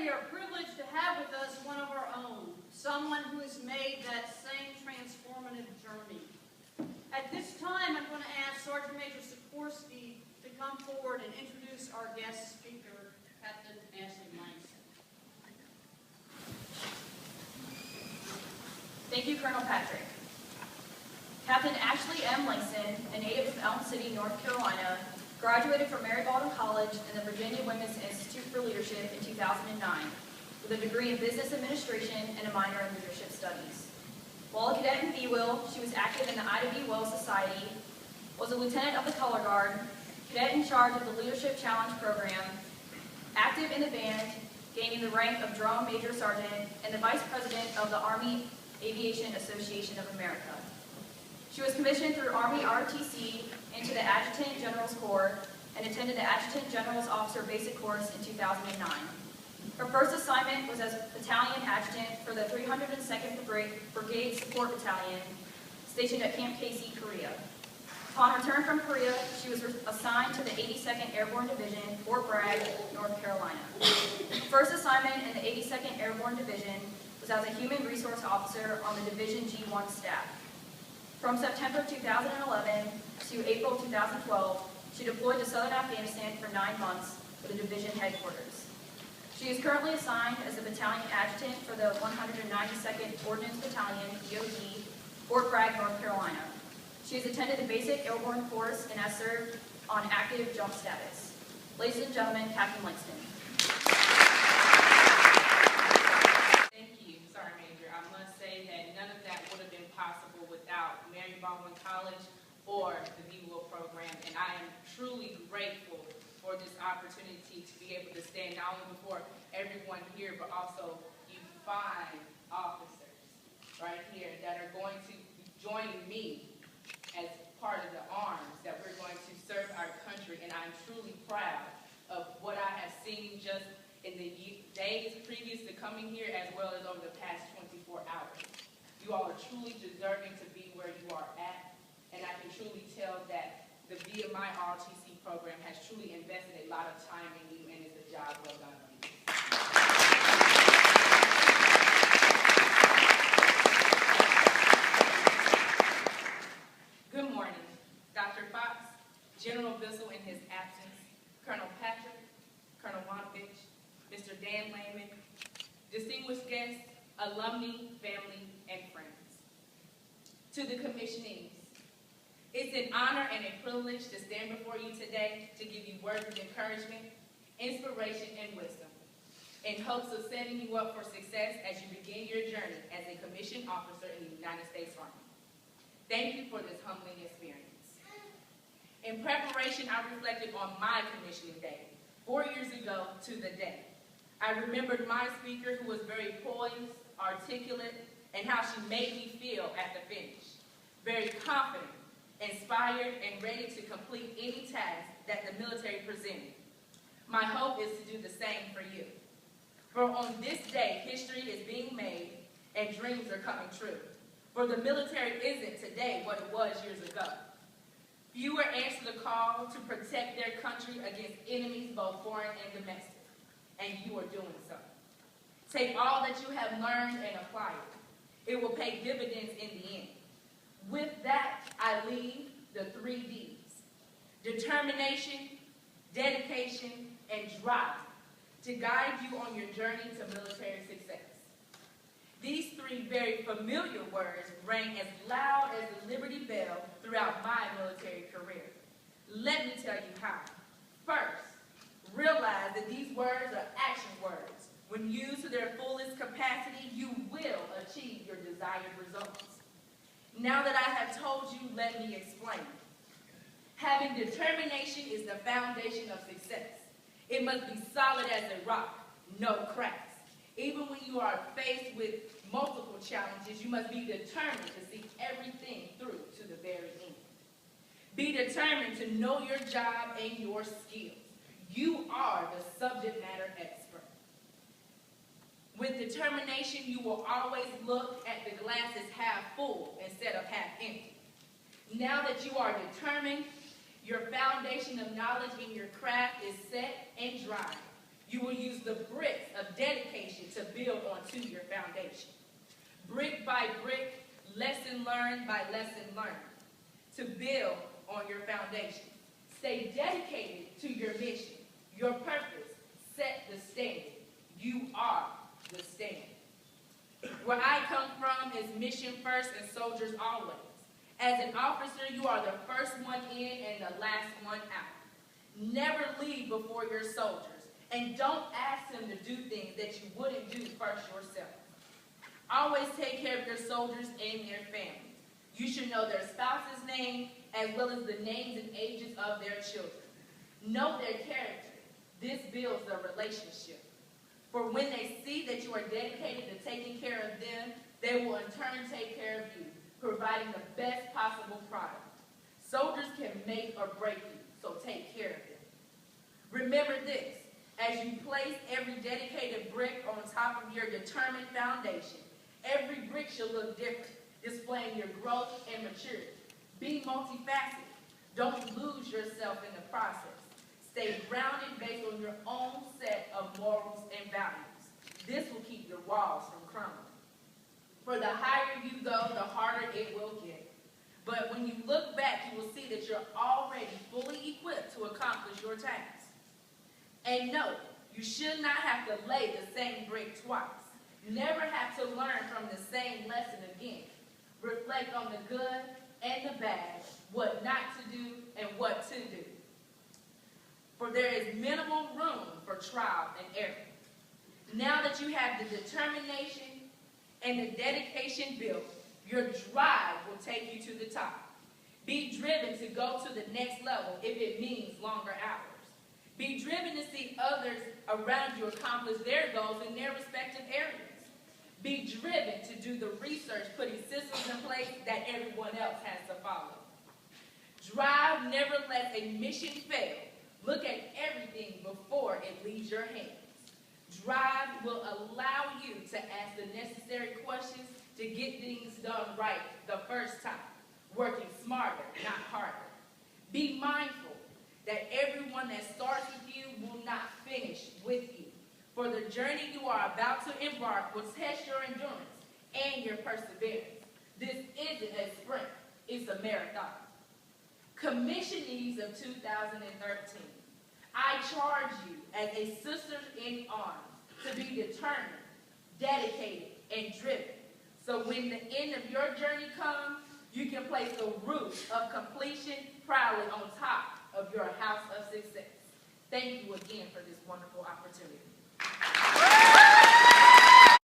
we are privileged to have with us one of our own, someone who has made that same transformative journey. At this time, I'm going to ask Sergeant Major Sikorsky to come forward and introduce our guest speaker, Captain Ashley Langston. Thank you, Colonel Patrick. Captain Ashley M. Langston, a native of Elm City, North Carolina, graduated from Mary Baldwin College and the Virginia Women's Institute for Leadership in 2009 with a degree in Business Administration and a minor in Leadership Studies. While a cadet in VWIL, she was active in the VWIL Society, was a lieutenant of the Color Guard, cadet in charge of the Leadership Challenge program, active in the band, gaining the rank of Drone Major Sergeant, and the Vice President of the Army Aviation Association of America. She was commissioned through Army ROTC into the Adjutant General's Corps and attended the Adjutant General's Officer Basic Course in 2009. Her first assignment was as Battalion Adjutant for the 302nd Brigade Support Battalion, stationed at Camp Casey, Korea. Upon return from Korea, she was assigned to the 82nd Airborne Division, Fort Bragg, North Carolina. Her first assignment in the 82nd Airborne Division was as a Human Resource Officer on the Division G1 staff. From September 2011 to April 2012, she deployed to southern Afghanistan for 9 months with the division headquarters. She is currently assigned as a battalion adjutant for the 192nd Ordnance Battalion, EOD, Fort Bragg, North Carolina. She has attended the basic airborne course and has served on active jump status. Ladies and gentlemen, Captain Langston. Thank you, Sergeant Major. I must say that none of that would have been possible without Mary Baldwin College or the VWIL program, and I am truly grateful for this opportunity to be able to stand not only before everyone here, but also you fine officers right here that are going to be joining me as part of the arms that we're going to serve our country, and I'm truly proud of what I have seen just in the days previous to coming here, as well as over the past 24 hours. You all are truly deserving to be where you are at, and I can truly tell that the VMI ROTC program has truly invested a lot of time in you, and it's a job well done on you. Good morning, Dr. Fox, General Bissell in his absence, Colonel Patrick, Colonel Wanovich, Mr. Dan Lehman, distinguished guests, alumni, family, and friends. To the commissionees, it's an honor and a privilege to stand before you today to give you words of encouragement, inspiration, and wisdom, in hopes of setting you up for success as you begin your journey as a commissioned officer in the United States Army. Thank you for this humbling experience. In preparation, I reflected on my commissioning day, 4 years ago to the day. I remembered my speaker, who was very poised, articulate, and how she made me feel at the finish. Very confident, inspired, and ready to complete any task that the military presented. My hope is to do the same for you. For on this day, history is being made and dreams are coming true. For the military isn't today what it was years ago. Fewer answer the call to protect their country against enemies, both foreign and domestic, and you are doing so. Take all that you have learned and apply it. It will pay dividends in the end. With that, I leave the 3 Ds: determination, dedication, and drive to guide you on your journey to military success. These 3 very familiar words rang as loud as the Liberty Bell throughout my military career. Let me tell you how. First, realize that these words are action words. When used to their fullest capacity, you will achieve your desired results. Now that I have told you, let me explain. Having determination is the foundation of success. It must be solid as a rock, no cracks. Even when you are faced with multiple challenges, you must be determined to see everything through to the very end. Be determined to know your job and your skills. You are the subject matter expert. With determination, you will always look at the glass as half full instead of half empty. Now that you are determined, your foundation of knowledge in your craft is set and dry. You will use the bricks of dedication to build onto your foundation. Brick by brick, lesson learned by lesson learned, to build on your foundation. Stay dedicated to your mission, your purpose. Set the standard. You are the standard. Where I come from is mission first and soldiers always. As an officer, you are the first one in and the last one out. Never leave before your soldiers. And don't ask them to do things that you wouldn't do first yourself. Always take care of your soldiers and their families. You should know their spouse's name as well as the names and ages of their children. Know their character. This builds the relationship. For when they see that you are dedicated to taking care of them, they will in turn take care of you, providing the best possible product. Soldiers can make or break you, so take care of them. Remember this, as you place every dedicated brick on top of your determined foundation, every brick should look different, displaying your growth and maturity. Be multifaceted. Don't lose yourself in the process. Stay grounded based on your own set of morals and values. This will keep your walls from crumbling. For the higher you go, the harder it will get. But when you look back, you will see that you're already fully equipped to accomplish your task. And note, you should not have to lay the same brick twice. Never have to learn from the same lesson again. Reflect on the good and the bad, what not to do and what to do. For there is minimal room for trial and error. Now that you have the determination and the dedication built, your drive will take you to the top. Be driven to go to the next level if it means longer hours. Be driven to see others around you accomplish their goals in their respective areas. Be driven to do the research, putting systems in place that everyone else has to follow. Drive never lets a mission fail. Look at everything before it leaves your hands. Drive will allow you to ask the necessary questions to get things done right the first time, working smarter, not harder. Be mindful that everyone that starts with you will not finish with you. For the journey you are about to embark will test your endurance and your perseverance. This isn't a sprint, it's a marathon. Commissionees of 2013, I charge you as a sister in arms to be determined, dedicated, and driven. So when the end of your journey comes, you can place the roof of completion proudly on top of your house of success. Thank you again for this wonderful opportunity.